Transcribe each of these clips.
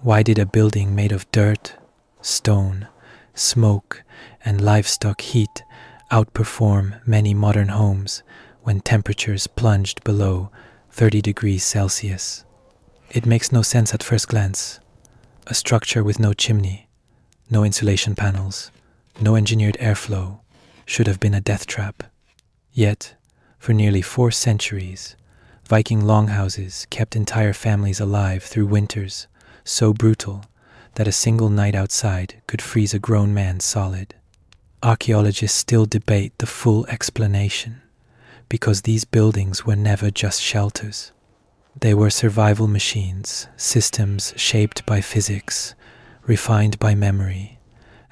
Why did a building made of dirt, stone, smoke, and livestock heat outperform many modern homes when temperatures plunged below 30 degrees Celsius? It makes no sense at first glance. A structure with no chimney, no insulation panels, no engineered airflow should have been a death trap. Yet, for nearly 4 centuries, Viking longhouses kept entire families alive through winters so brutal that a single night outside could freeze a grown man solid. Archaeologists still debate the full explanation, because these buildings were never just shelters. They were survival machines, systems shaped by physics, refined by memory,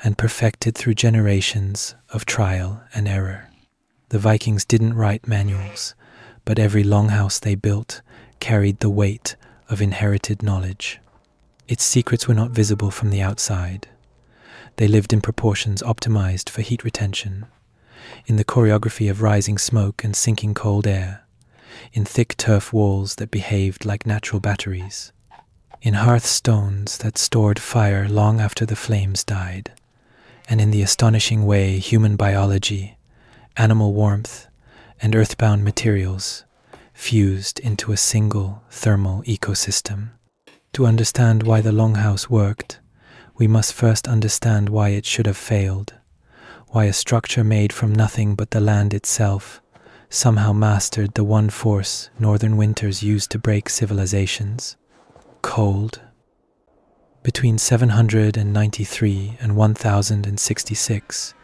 and perfected through generations of trial and error. The Vikings didn't write manuals, but every longhouse they built carried the weight of inherited knowledge. Its secrets were not visible from the outside. They lived in proportions optimized for heat retention, in the choreography of rising smoke and sinking cold air, in thick turf walls that behaved like natural batteries, in hearthstones that stored fire long after the flames died, and in the astonishing way human biology, animal warmth, and earthbound materials fused into a single thermal ecosystem. To understand why the longhouse worked, we must first understand why it should have failed, why a structure made from nothing but the land itself somehow mastered the one force northern winters used to break civilizations: cold. Between 793 and 1066,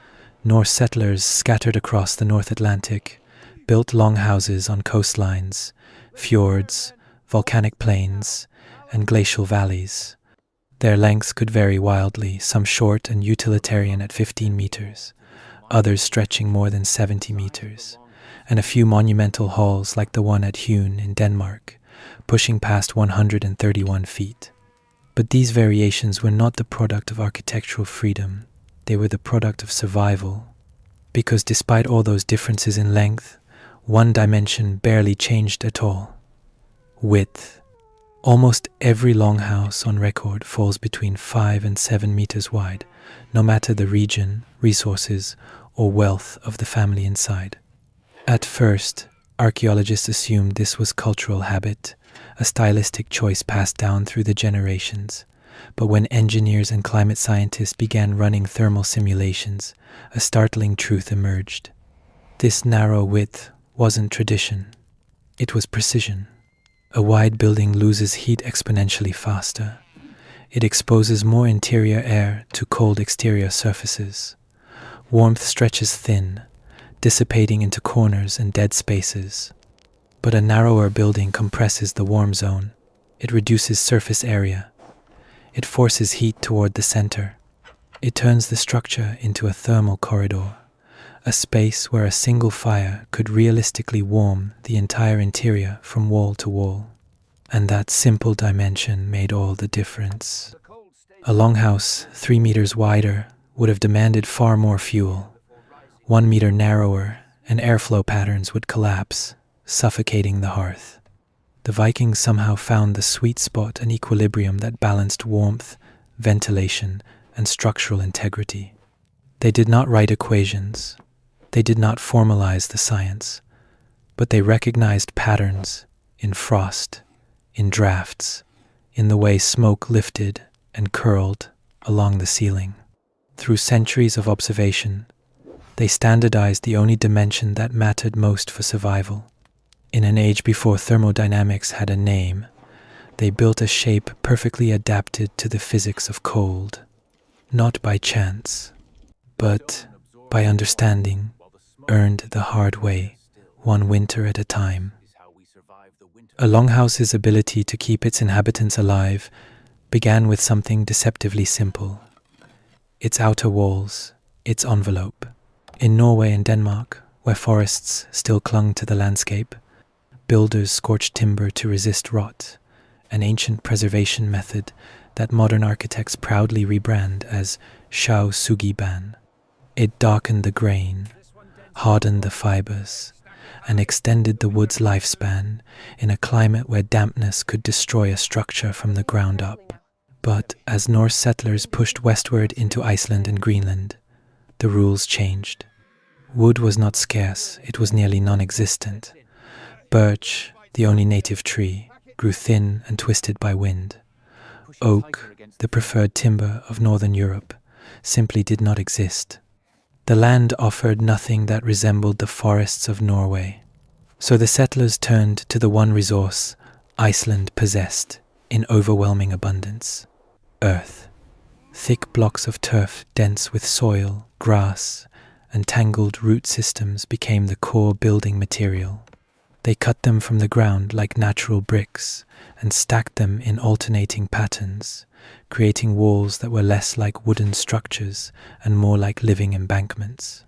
Norse settlers scattered across the North Atlantic built longhouses on coastlines, fjords, volcanic plains, and glacial valleys. Their lengths could vary wildly, some short and utilitarian at 15 meters, others stretching more than 70 meters, and a few monumental halls like the one at Huen in Denmark, pushing past 131 feet. But these variations were not the product of architectural freedom, they were the product of survival. Because despite all those differences in length, one dimension barely changed at all: width. Almost every longhouse on record falls between 5 and 7 meters wide, no matter the region, resources, or wealth of the family inside. At first, archaeologists assumed this was cultural habit, a stylistic choice passed down through the generations. But when engineers and climate scientists began running thermal simulations, a startling truth emerged. This narrow width wasn't tradition, it was precision. A wide building loses heat exponentially faster. It exposes more interior air to cold exterior surfaces. Warmth stretches thin, dissipating into corners and dead spaces. But a narrower building compresses the warm zone. It reduces surface area. It forces heat toward the center. It turns the structure into a thermal corridor, a space where a single fire could realistically warm the entire interior from wall to wall. And that simple dimension made all the difference. A longhouse 3 meters wider would have demanded far more fuel. 1 meter narrower, and airflow patterns would collapse, suffocating the hearth. The Vikings somehow found the sweet spot and equilibrium that balanced warmth, ventilation, and structural integrity. They did not write equations. They did not formalize the science, but they recognized patterns in frost, in drafts, in the way smoke lifted and curled along the ceiling. Through centuries of observation, they standardized the only dimension that mattered most for survival. In an age before thermodynamics had a name, they built a shape perfectly adapted to the physics of cold, not by chance, but by understanding, earned the hard way, one winter at a time. A longhouse's ability to keep its inhabitants alive began with something deceptively simple: its outer walls, its envelope. In Norway and Denmark, where forests still clung to the landscape, builders scorched timber to resist rot, an ancient preservation method that modern architects proudly rebrand as Shao Sugi-ban. It darkened the grain, hardened the fibers, and extended the wood's lifespan in a climate where dampness could destroy a structure from the ground up. But as Norse settlers pushed westward into Iceland and Greenland, the rules changed. Wood was not scarce, it was nearly non-existent. Birch, the only native tree, grew thin and twisted by wind. Oak, the preferred timber of northern Europe, simply did not exist. The land offered nothing that resembled the forests of Norway. So the settlers turned to the one resource Iceland possessed in overwhelming abundance: earth. Thick blocks of turf dense with soil, grass, and tangled root systems became the core building material. They cut them from the ground like natural bricks and stacked them in alternating patterns, creating walls that were less like wooden structures and more like living embankments.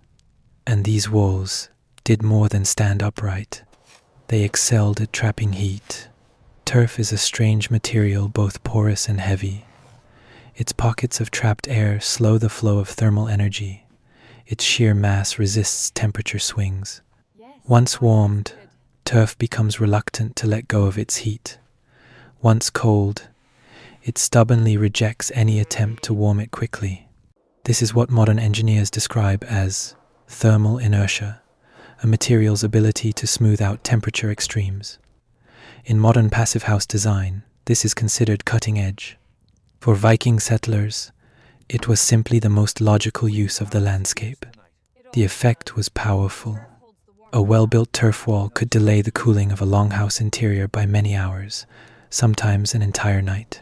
And these walls did more than stand upright. They excelled at trapping heat. Turf is a strange material, both porous and heavy. Its pockets of trapped air slow the flow of thermal energy. Its sheer mass resists temperature swings. Once warmed, turf becomes reluctant to let go of its heat. Once cold, it stubbornly rejects any attempt to warm it quickly. This is what modern engineers describe as thermal inertia, a material's ability to smooth out temperature extremes. In modern passive house design, this is considered cutting edge. For Viking settlers, it was simply the most logical use of the landscape. The effect was powerful. A well-built turf wall could delay the cooling of a longhouse interior by many hours, sometimes an entire night.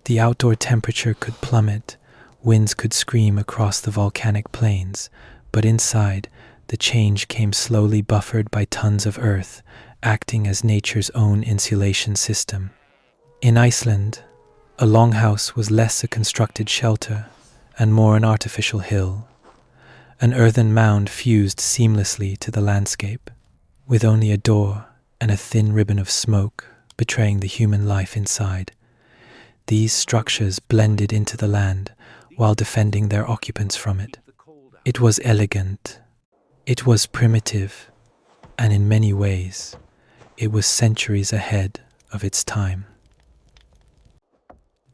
The outdoor temperature could plummet, winds could scream across the volcanic plains, but inside, the change came slowly, buffered by tons of earth, acting as nature's own insulation system. In Iceland, a longhouse was less a constructed shelter and more an artificial hill. An earthen mound fused seamlessly to the landscape, with only a door and a thin ribbon of smoke betraying the human life inside. These structures blended into the land while defending their occupants from it. It was elegant, it was primitive, and in many ways, it was centuries ahead of its time.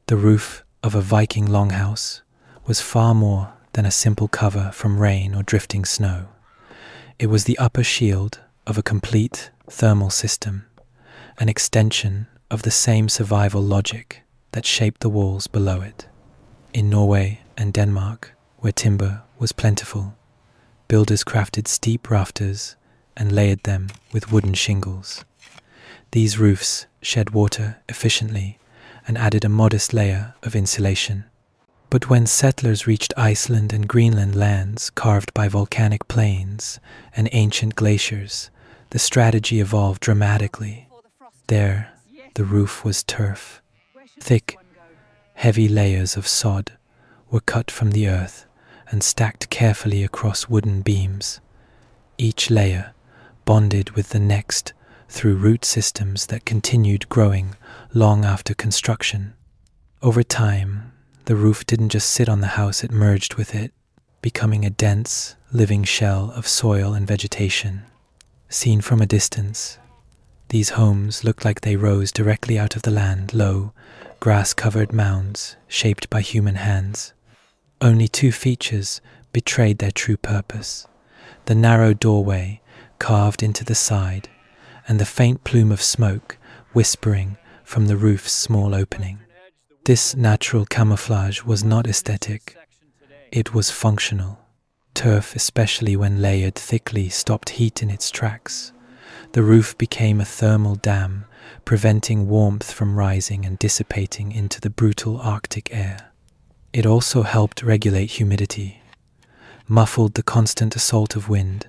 The roof of a Viking longhouse was far more than a simple cover from rain or drifting snow. It was the upper shield of a complete thermal system, an extension of the same survival logic that shaped the walls below it. In Norway and Denmark, where timber was plentiful, builders crafted steep rafters and layered them with wooden shingles. These roofs shed water efficiently and added a modest layer of insulation. But when settlers reached Iceland and Greenland, lands carved by volcanic plains and ancient glaciers, the strategy evolved dramatically. There, the roof was turf. Thick, heavy layers of sod were cut from the earth and stacked carefully across wooden beams. Each layer bonded with the next through root systems that continued growing long after construction. Over time, the roof didn't just sit on the house, it merged with it, becoming a dense, living shell of soil and vegetation. Seen from a distance, these homes looked like they rose directly out of the land, low, grass-covered mounds shaped by human hands. Only two features betrayed their true purpose: the narrow doorway carved into the side, and the faint plume of smoke whispering from the roof's small opening. This natural camouflage was not aesthetic, it was functional. Turf, especially when layered thickly, stopped heat in its tracks. The roof became a thermal dam, preventing warmth from rising and dissipating into the brutal Arctic air. It also helped regulate humidity, muffled the constant assault of wind,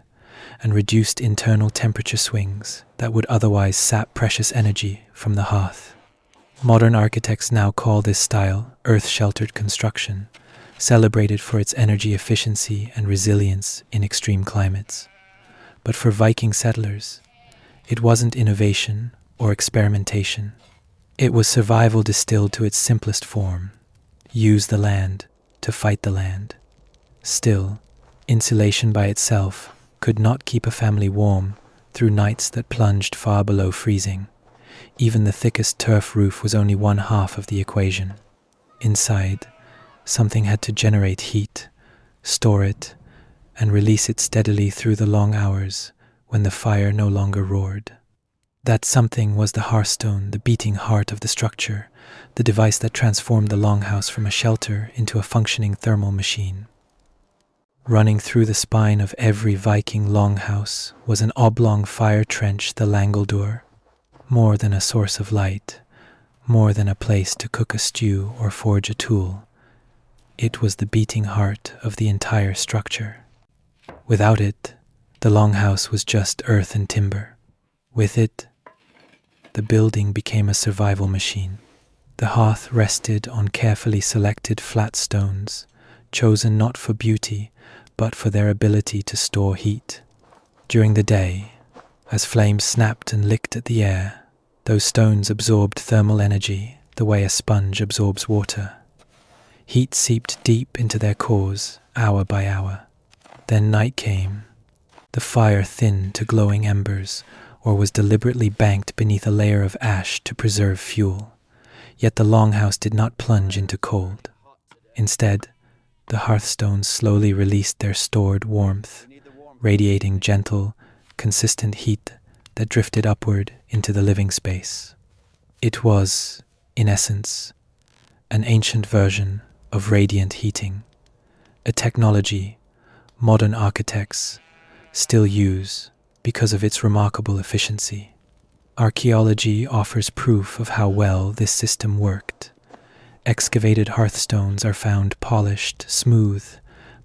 and reduced internal temperature swings that would otherwise sap precious energy from the hearth. Modern architects now call this style earth-sheltered construction, celebrated for its energy efficiency and resilience in extreme climates. But for Viking settlers, it wasn't innovation or experimentation. It was survival distilled to its simplest form: use the land to fight the land. Still, insulation by itself could not keep a family warm through nights that plunged far below freezing. Even the thickest turf roof was only one half of the equation. Inside, something had to generate heat, store it, and release it steadily through the long hours when the fire no longer roared. That something was the hearthstone, the beating heart of the structure, the device that transformed the Longhouse from a shelter into a functioning thermal machine. Running through the spine of every Viking Longhouse was an oblong fire trench, the Langoldur, more than a source of light, more than a place to cook a stew or forge a tool. It was the beating heart of the entire structure. Without it, the Longhouse was just earth and timber. With it, the building became a survival machine. The hearth rested on carefully selected flat stones, chosen not for beauty, but for their ability to store heat. During the day, as flames snapped and licked at the air, those stones absorbed thermal energy the way a sponge absorbs water. Heat seeped deep into their cores, hour by hour. Then night came. The fire thinned to glowing embers, or was deliberately banked beneath a layer of ash to preserve fuel. Yet the Longhouse did not plunge into cold. Instead, the hearthstones slowly released their stored warmth, radiating gentle, consistent heat that drifted upward into the living space. It was, in essence, an ancient version of radiant heating, a technology modern architects still use because of its remarkable efficiency. Archaeology offers proof of how well this system worked. Excavated hearthstones are found polished, smooth,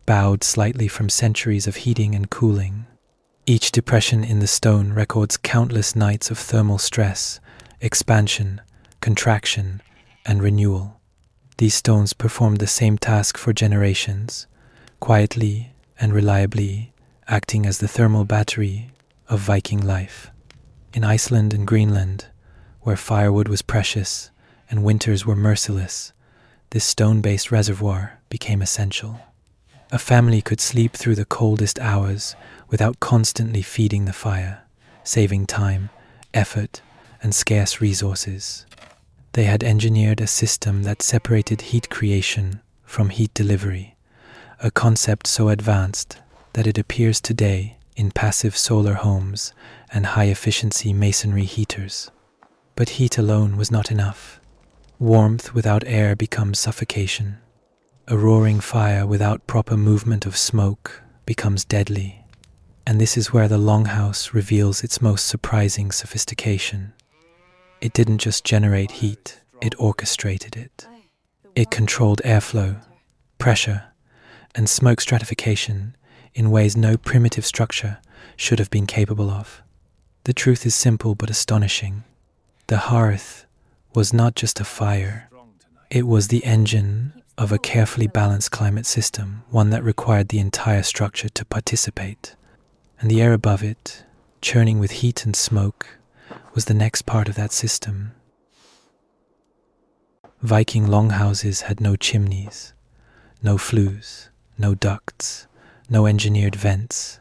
bowed slightly from centuries of heating and cooling. Each depression in the stone records countless nights of thermal stress, expansion, contraction, and renewal. These stones performed the same task for generations, quietly and reliably acting as the thermal battery of Viking life. In Iceland and Greenland, where firewood was precious and winters were merciless, this stone-based reservoir became essential. A family could sleep through the coldest hours without constantly feeding the fire, saving time, effort, and scarce resources. They had engineered a system that separated heat creation from heat delivery, a concept so advanced that it appears today in passive solar homes and high-efficiency masonry heaters. But heat alone was not enough. Warmth without air becomes suffocation. A roaring fire without proper movement of smoke becomes deadly. And this is where the Longhouse reveals its most surprising sophistication. It didn't just generate heat, it orchestrated it. It controlled airflow, pressure, and smoke stratification in ways no primitive structure should have been capable of. The truth is simple but astonishing. The hearth was not just a fire. It was the engine of a carefully balanced climate system, one that required the entire structure to participate. And the air above it, churning with heat and smoke, was the next part of that system. Viking longhouses had no chimneys, no flues, no ducts, no engineered vents.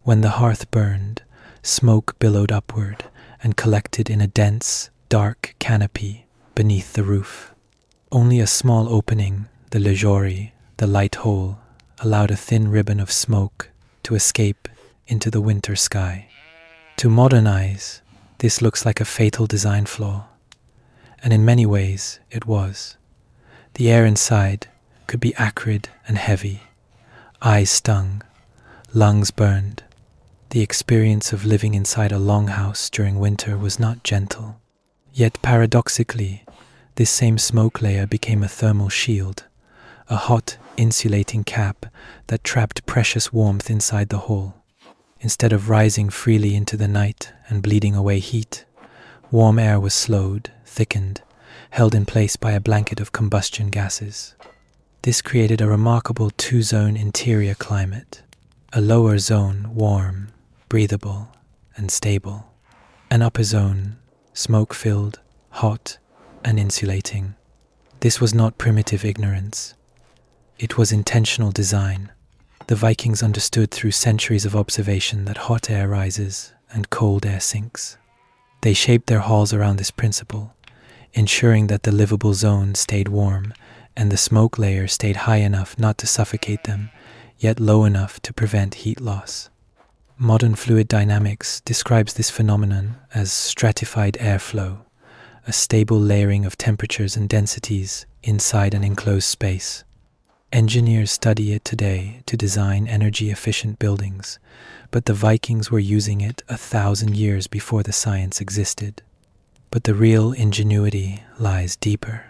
When the hearth burned, smoke billowed upward and collected in a dense, dark canopy beneath the roof. Only a small opening, the lejori, the light hole, allowed a thin ribbon of smoke to escape into the winter sky. To modern eyes, this looks like a fatal design flaw, and in many ways it was. The air inside could be acrid and heavy. Eyes stung, lungs burned. The experience of living inside a longhouse during winter was not gentle. Yet paradoxically, this same smoke layer became a thermal shield, a hot, insulating cap that trapped precious warmth inside the hole. Instead of rising freely into the night and bleeding away heat, warm air was slowed, thickened, held in place by a blanket of combustion gases. This created a remarkable two-zone interior climate, a lower zone warm, breathable, and stable, an upper zone smoke-filled, hot, and insulating. This was not primitive ignorance. It was intentional design. The Vikings understood through centuries of observation that hot air rises and cold air sinks. They shaped their halls around this principle, ensuring that the livable zone stayed warm and the smoke layer stayed high enough not to suffocate them, yet low enough to prevent heat loss. Modern fluid dynamics describes this phenomenon as stratified airflow, a stable layering of temperatures and densities inside an enclosed space. Engineers study it today to design energy-efficient buildings, but the Vikings were using it 1,000 years before the science existed. But the real ingenuity lies deeper.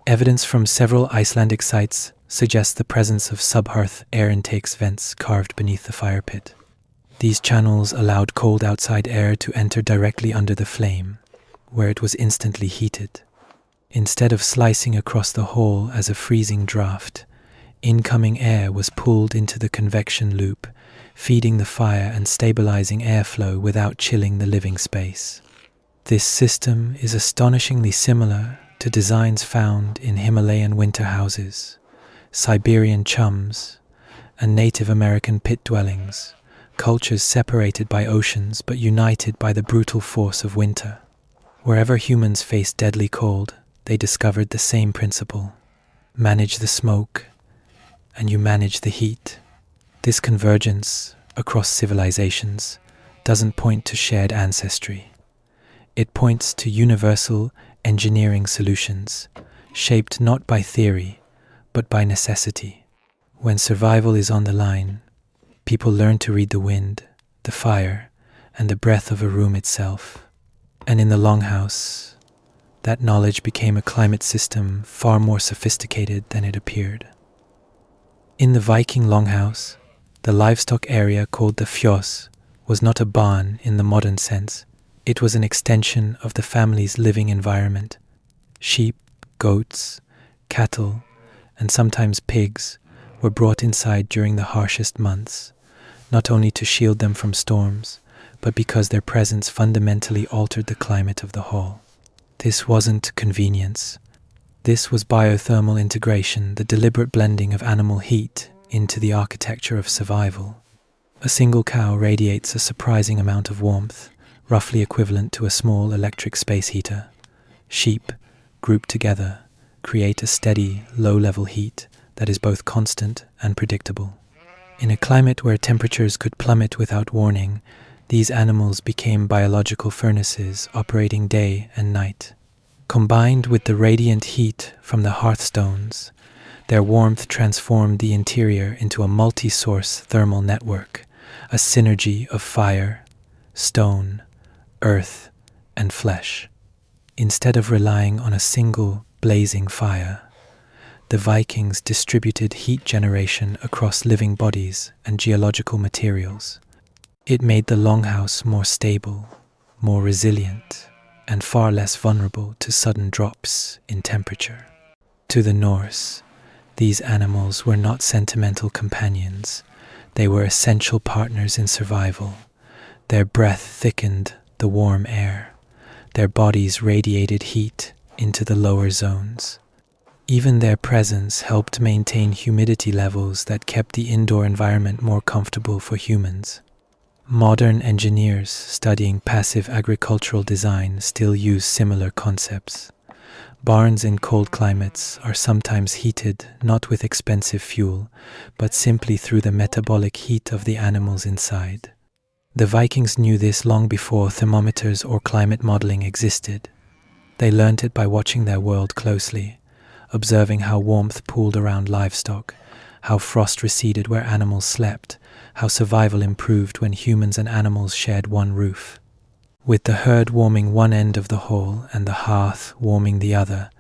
Evidence from several Icelandic sites suggests the presence of sub-hearth air intakes vents carved beneath the fire pit. These channels allowed cold outside air to enter directly under the flame, where it was instantly heated. Instead of slicing across the hole as a freezing draft, incoming air was pulled into the convection loop, feeding the fire and stabilizing airflow without chilling the living space. This system is astonishingly similar to designs found in Himalayan winter houses, Siberian chums, and Native American pit dwellings, cultures separated by oceans but united by the brutal force of winter. Wherever humans faced deadly cold, they discovered the same principle: manage the smoke, and you manage the heat. This convergence across civilizations doesn't point to shared ancestry. It points to universal engineering solutions, shaped not by theory, but by necessity. When survival is on the line, people learn to read the wind, the fire, and the breath of a room itself. And in the Longhouse, that knowledge became a climate system far more sophisticated than it appeared. In the Viking Longhouse, the livestock area called the fjós was not a barn in the modern sense. It was an extension of the family's living environment. Sheep, goats, cattle, and sometimes pigs were brought inside during the harshest months, not only to shield them from storms, but because their presence fundamentally altered the climate of the hall. This wasn't convenience. This was biothermal integration, the deliberate blending of animal heat into the architecture of survival. A single cow radiates a surprising amount of warmth, roughly equivalent to a small electric space heater. Sheep, grouped together, create a steady, low-level heat that is both constant and predictable. In a climate where temperatures could plummet without warning, these animals became biological furnaces operating day and night. Combined with the radiant heat from the Hearthstones, their warmth transformed the interior into a multi-source thermal network, a synergy of fire, stone, earth, and flesh. Instead of relying on a single blazing fire, the Vikings distributed heat generation across living bodies and geological materials. It made the Longhouse more stable, more resilient, and far less vulnerable to sudden drops in temperature. To the Norse, these animals were not sentimental companions. They were essential partners in survival. Their breath thickened the warm air. Their bodies radiated heat into the lower zones. Even their presence helped maintain humidity levels that kept the indoor environment more comfortable for humans. Modern engineers studying passive agricultural design still use similar concepts. Barns in cold climates are sometimes heated not with expensive fuel, but simply through the metabolic heat of the animals inside. The Vikings knew this long before thermometers or climate modeling existed. They learned it by watching their world closely, observing how warmth pooled around livestock, how frost receded where animals slept, how survival improved when humans and animals shared one roof. With the herd warming one end of the hall and the hearth warming the other,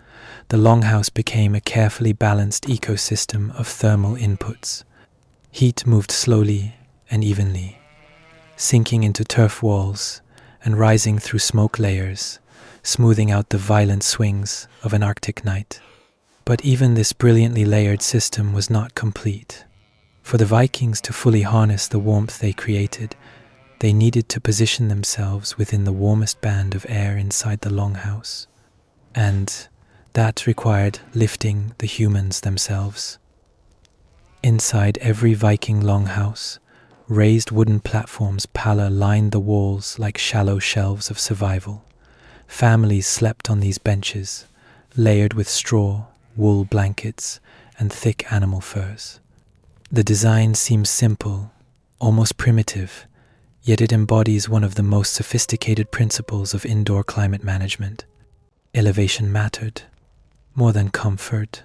the Longhouse became a carefully balanced ecosystem of thermal inputs. Heat moved slowly and evenly, sinking into turf walls and rising through smoke layers, smoothing out the violent swings of an Arctic night. But even this brilliantly layered system was not complete. For the Vikings to fully harness the warmth they created, they needed to position themselves within the warmest band of air inside the Longhouse. And that required lifting the humans themselves. Inside every Viking Longhouse, raised wooden platforms pallor lined the walls like shallow shelves of survival. Families slept on these benches, layered with straw, wool blankets, and thick animal furs. The design seems simple, almost primitive, yet it embodies one of the most sophisticated principles of indoor climate management. Elevation mattered. More than comfort,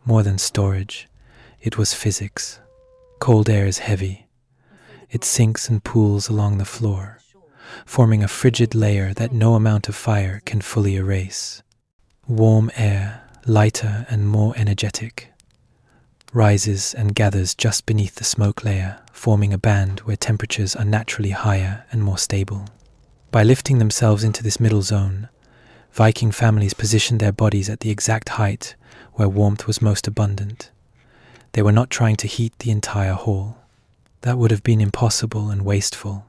more than storage, it was physics. Cold air is heavy. It sinks and pools along the floor, forming a frigid layer that no amount of fire can fully erase. Warm air, lighter and more energetic, rises and gathers just beneath the smoke layer, forming a band where temperatures are naturally higher and more stable. By lifting themselves into this middle zone, Viking families positioned their bodies at the exact height where warmth was most abundant. They were not trying to heat the entire hall. That would have been impossible and wasteful.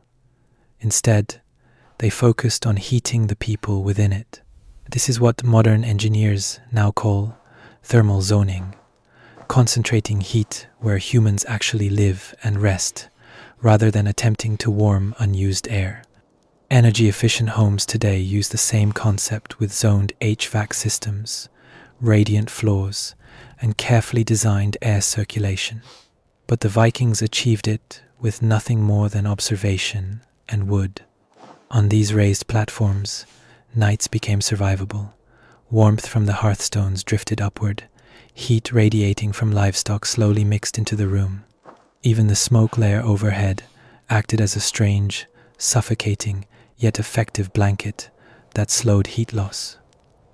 Instead, they focused on heating the people within it. This is what modern engineers now call thermal zoning, concentrating heat where humans actually live and rest, rather than attempting to warm unused air. Energy-efficient homes today use the same concept with zoned HVAC systems, radiant floors, and carefully designed air circulation. But the Vikings achieved it with nothing more than observation and wood. On these raised platforms, nights became survivable. Warmth from the hearthstones drifted upward, heat radiating from livestock slowly mixed into the room. Even the smoke layer overhead acted as a strange, suffocating, yet effective blanket that slowed heat loss.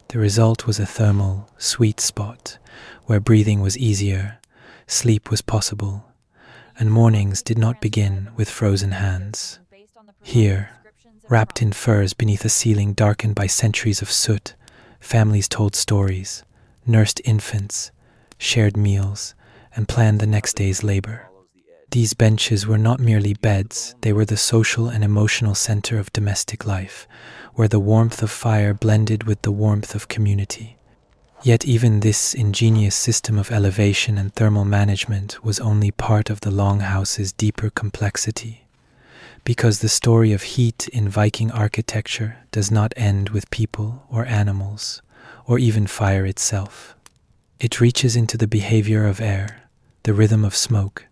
The result was a thermal, sweet spot where breathing was easier, sleep was possible, and mornings did not begin with frozen hands. Here, wrapped in furs beneath a ceiling darkened by centuries of soot, families told stories, nursed infants, shared meals, and planned the next day's labor. These benches were not merely beds, they were the social and emotional center of domestic life, where the warmth of fire blended with the warmth of community. Yet even this ingenious system of elevation and thermal management was only part of the Longhouse's deeper complexity, because the story of heat in Viking architecture does not end with people or animals, or even fire itself. It reaches into the behavior of air, the rhythm of smoke,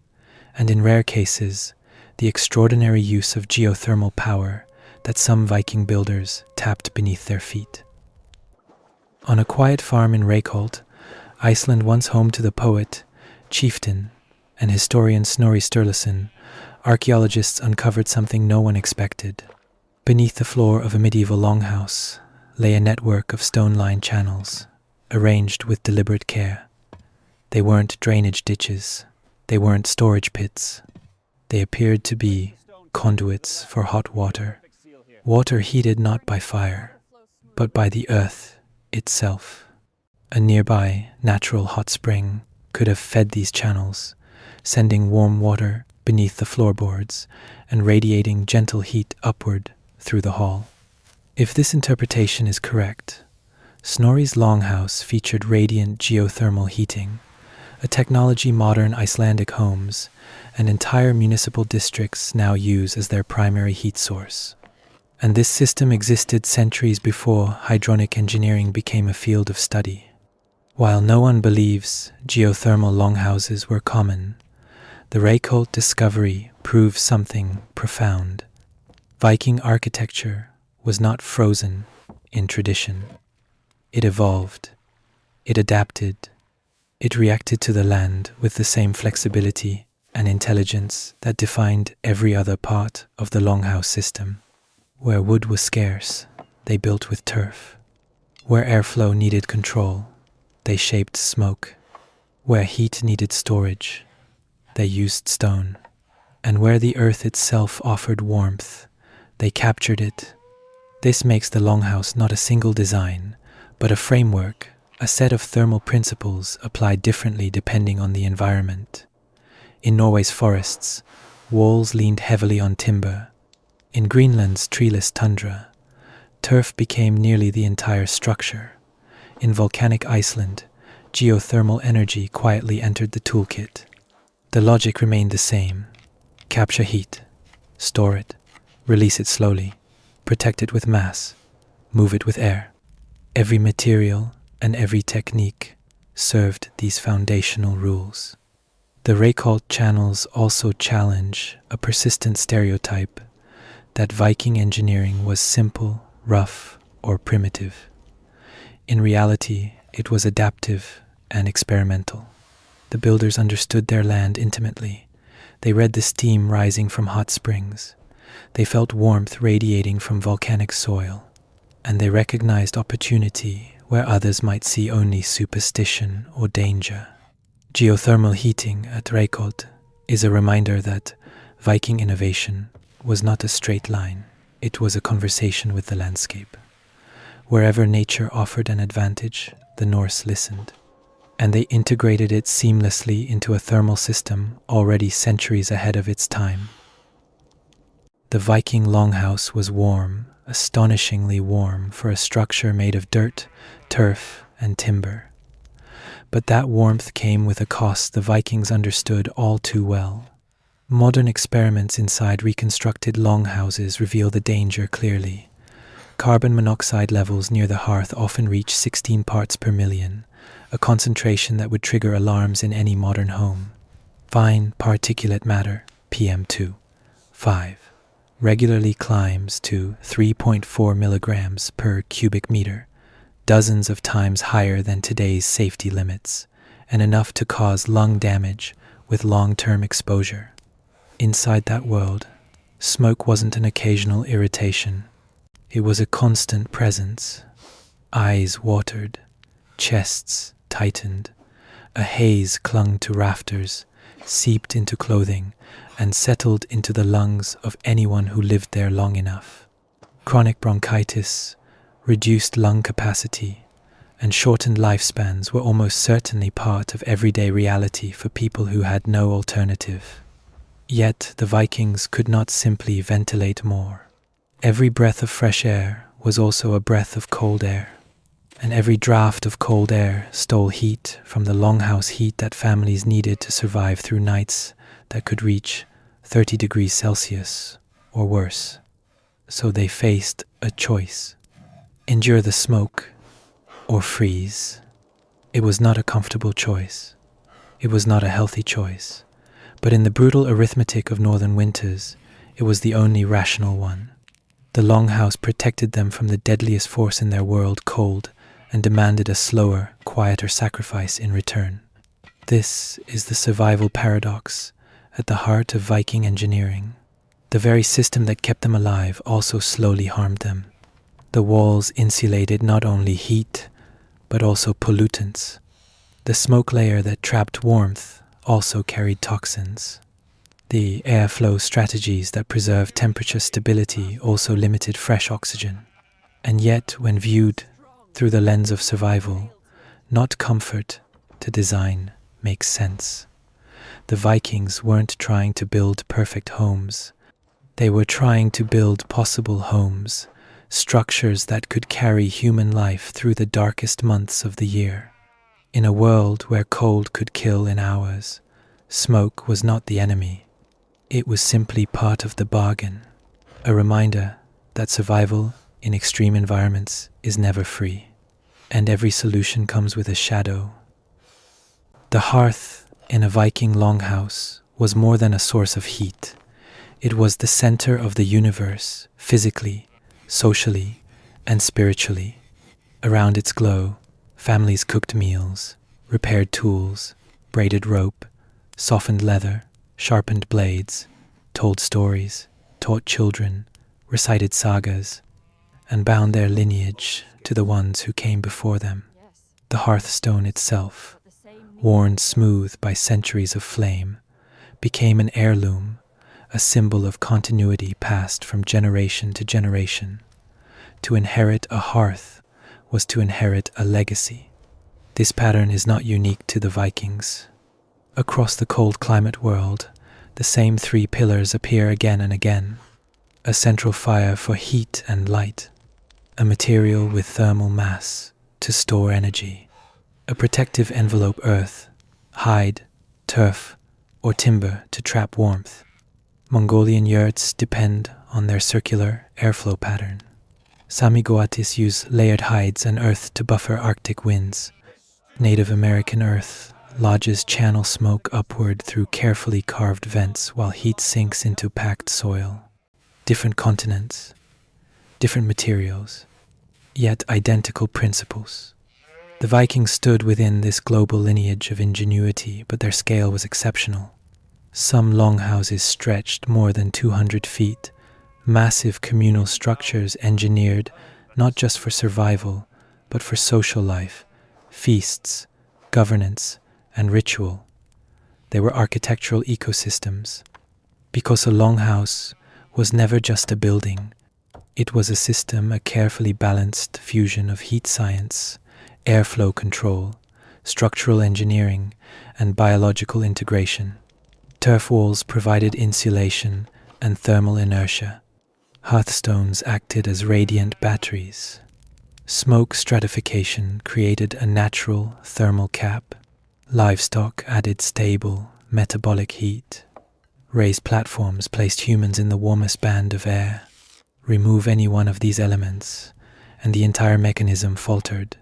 and in rare cases, the extraordinary use of geothermal power that some Viking builders tapped beneath their feet. On a quiet farm in Reykholt, Iceland, once home to the poet, chieftain, and historian Snorri Sturluson, archaeologists uncovered something no one expected. Beneath the floor of a medieval longhouse lay a network of stone-lined channels, arranged with deliberate care. They weren't drainage ditches, they weren't storage pits. They appeared to be conduits for hot water, water heated not by fire, but by the earth itself. A nearby natural hot spring could have fed these channels, sending warm water beneath the floorboards and radiating gentle heat upward through the hall. If this interpretation is correct, Snorri's longhouse featured radiant geothermal heating, a technology modern Icelandic homes and entire municipal districts now use as their primary heat source. And this system existed centuries before hydronic engineering became a field of study. While no one believes geothermal longhouses were common, the Reykholt discovery proves something profound. Viking architecture was not frozen in tradition. It evolved, it adapted, it reacted to the land with the same flexibility and intelligence that defined every other part of the longhouse system. Where wood was scarce, they built with turf. Where airflow needed control, they shaped smoke. Where heat needed storage, they used stone. And where the earth itself offered warmth, they captured it. This makes the longhouse not a single design, but a framework, a set of thermal principles applied differently depending on the environment. In Norway's forests, walls leaned heavily on timber. In Greenland's treeless tundra, turf became nearly the entire structure. In volcanic Iceland, geothermal energy quietly entered the toolkit. The logic remained the same. Capture heat, store it, release it slowly, protect it with mass, move it with air. Every material and every technique served these foundational rules. The Reykholt channels also challenge a persistent stereotype that Viking engineering was simple, rough, or primitive. In reality, it was adaptive and experimental. The builders understood their land intimately. They read the steam rising from hot springs. They felt warmth radiating from volcanic soil. And they recognized opportunity where others might see only superstition or danger. Geothermal heating at Reykholt is a reminder that Viking innovation was not a straight line. It was a conversation with the landscape. Wherever nature offered an advantage, the Norse listened, and they integrated it seamlessly into a thermal system already centuries ahead of its time. The Viking Longhouse was warm, astonishingly warm for a structure made of dirt, turf, and timber. But that warmth came with a cost the Vikings understood all too well. Modern experiments inside reconstructed longhouses reveal the danger clearly. Carbon monoxide levels near the hearth often reach 16 parts per million, a concentration that would trigger alarms in any modern home. Fine particulate matter, PM2.5, regularly climbs to 3.4 milligrams per cubic meter, dozens of times higher than today's safety limits, and enough to cause lung damage with long-term exposure. Inside that world, smoke wasn't an occasional irritation. It was a constant presence. Eyes watered, chests tightened, a haze clung to rafters, seeped into clothing, and settled into the lungs of anyone who lived there long enough. Chronic bronchitis, reduced lung capacity, and shortened lifespans were almost certainly part of everyday reality for people who had no alternative. Yet the Vikings could not simply ventilate more. Every breath of fresh air was also a breath of cold air, and every draft of cold air stole heat from the longhouse heat that families needed to survive through nights that could reach 30 degrees Celsius or worse. So they faced a choice: endure the smoke or freeze. It was not a comfortable choice. It was not a healthy choice. But in the brutal arithmetic of northern winters, it was the only rational one. The longhouse protected them from the deadliest force in their world, cold, and demanded a slower, quieter sacrifice in return. This is the survival paradox at the heart of Viking engineering. The very system that kept them alive also slowly harmed them. The walls insulated not only heat, but also pollutants. The smoke layer that trapped warmth also carried toxins. The airflow strategies that preserved temperature stability also limited fresh oxygen. And yet, when viewed through the lens of survival, not comfort, the design makes sense. The Vikings weren't trying to build perfect homes. They were trying to build possible homes, structures that could carry human life through the darkest months of the year. In a world where cold could kill in hours, smoke was not the enemy. It was simply part of the bargain, a reminder that survival in extreme environments is never free, and every solution comes with a shadow. The hearth in a Viking longhouse was more than a source of heat. It was the center of the universe, physically, socially, and spiritually. Around its glow, families cooked meals, repaired tools, braided rope, softened leather, sharpened blades, told stories, taught children, recited sagas, and bound their lineage to the ones who came before them. The hearthstone itself, worn smooth by centuries of flame, became an heirloom, a symbol of continuity passed from generation to generation. To inherit a hearth was to inherit a legacy. This pattern is not unique to the Vikings. Across the cold climate world, the same three pillars appear again and again: a central fire for heat and light, a material with thermal mass to store energy, a protective envelope earth, hide, turf, or timber to trap warmth. Mongolian yurts depend on their circular airflow pattern. Samigoatis use layered hides and earth to buffer Arctic winds. Native American earth lodges channel smoke upward through carefully carved vents while heat sinks into packed soil. Different continents, different materials, yet identical principles. The Vikings stood within this global lineage of ingenuity, but their scale was exceptional. Some longhouses stretched more than 200 feet, massive communal structures engineered not just for survival, but for social life, feasts, governance, and ritual. They were architectural ecosystems, because a longhouse was never just a building. It was a system, a carefully balanced fusion of heat science, airflow control, structural engineering, and biological integration. Turf walls provided insulation and thermal inertia. Hearthstones acted as radiant batteries. Smoke stratification created a natural thermal cap. Livestock added stable, metabolic heat. Raised platforms placed humans in the warmest band of air. Remove any one of these elements, and the entire mechanism faltered.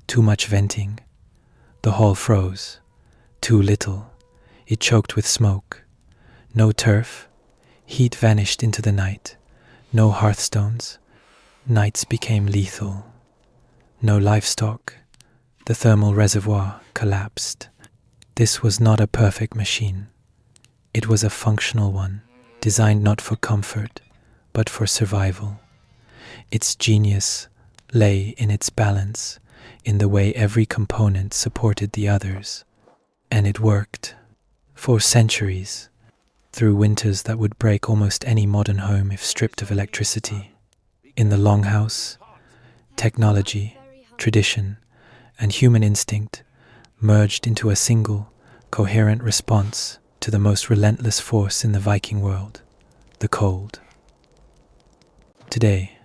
Too much venting. The hall froze. Too little. It choked with smoke. No turf. Heat vanished into the night. No hearthstones. Nights became lethal. No livestock. The thermal reservoir collapsed. This was not a perfect machine. It was a functional one, designed not for comfort, but for survival. Its genius lay in its balance, in the way every component supported the others. And it worked. For centuries, through winters that would break almost any modern home if stripped of electricity. In the Longhouse, technology, tradition, and human instinct merged into a single, coherent response to the most relentless force in the Viking world, the cold. Today,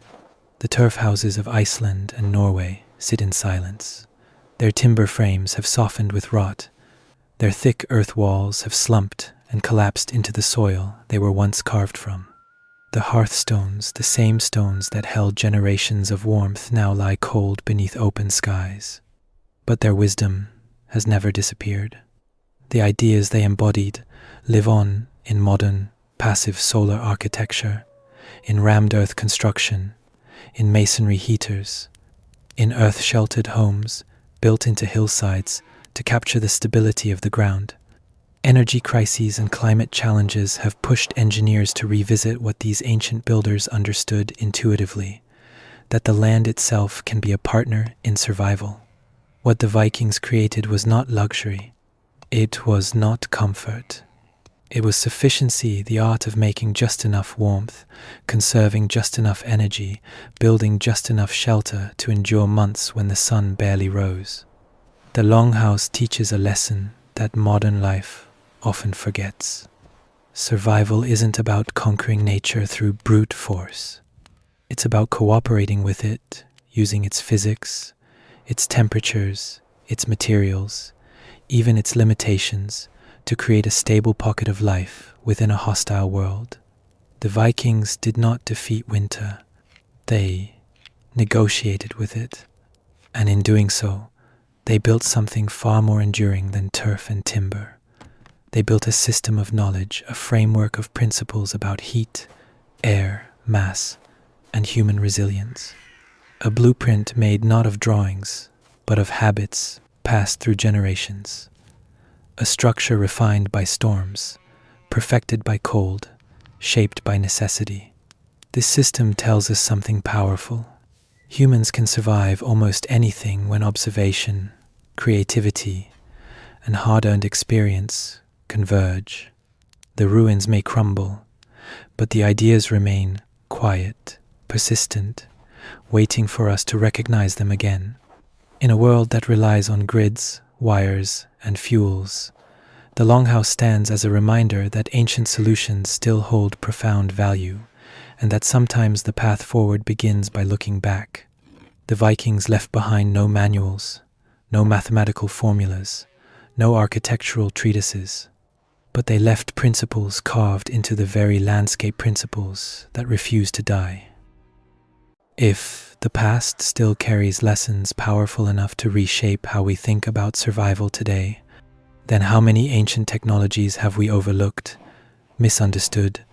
the turf houses of Iceland and Norway sit in silence. Their timber frames have softened with rot. Their thick earth walls have slumped and collapsed into the soil they were once carved from. The hearthstones, the same stones that held generations of warmth, now lie cold beneath open skies. But their wisdom has never disappeared. The ideas they embodied live on in modern, passive solar architecture, in rammed earth construction, in masonry heaters, in earth-sheltered homes built into hillsides to capture the stability of the ground. Energy crises and climate challenges have pushed engineers to revisit what these ancient builders understood intuitively, that the land itself can be a partner in survival. What the Vikings created was not luxury. It was not comfort. It was sufficiency, the art of making just enough warmth, conserving just enough energy, building just enough shelter to endure months when the sun barely rose. The Longhouse teaches a lesson that modern life often forgets. Survival isn't about conquering nature through brute force. It's about cooperating with it, using its physics, its temperatures, its materials, even its limitations, to create a stable pocket of life within a hostile world. The Vikings did not defeat winter. They negotiated with it, and in doing so, they built something far more enduring than turf and timber. They built a system of knowledge, a framework of principles about heat, air, mass, and human resilience. A blueprint made not of drawings, but of habits passed through generations. A structure refined by storms, perfected by cold, shaped by necessity. This system tells us something powerful. Humans can survive almost anything when observation, creativity, and hard-earned experience converge. The ruins may crumble, but the ideas remain quiet, persistent, waiting for us to recognize them again. In a world that relies on grids, wires, and fuels, the Longhouse stands as a reminder that ancient solutions still hold profound value, and that sometimes the path forward begins by looking back. The Vikings left behind no manuals, no mathematical formulas, no architectural treatises, but they left principles carved into the very landscape, principles that refuse to die. If the past still carries lessons powerful enough to reshape how we think about survival today, then how many ancient technologies have we overlooked, misunderstood,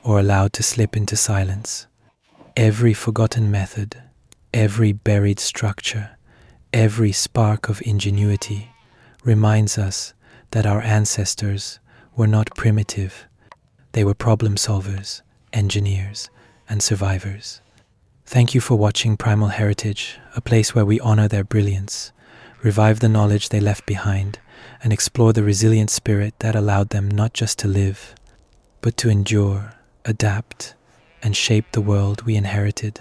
or allowed to slip into silence? Every forgotten method, every buried structure, every spark of ingenuity reminds us that our ancestors were not primitive. They were problem solvers, engineers, and survivors. Thank you for watching Primal Heritage, a place where we honor their brilliance, revive the knowledge they left behind, and explore the resilient spirit that allowed them not just to live, but to endure, adapt, and shape the world we inherited.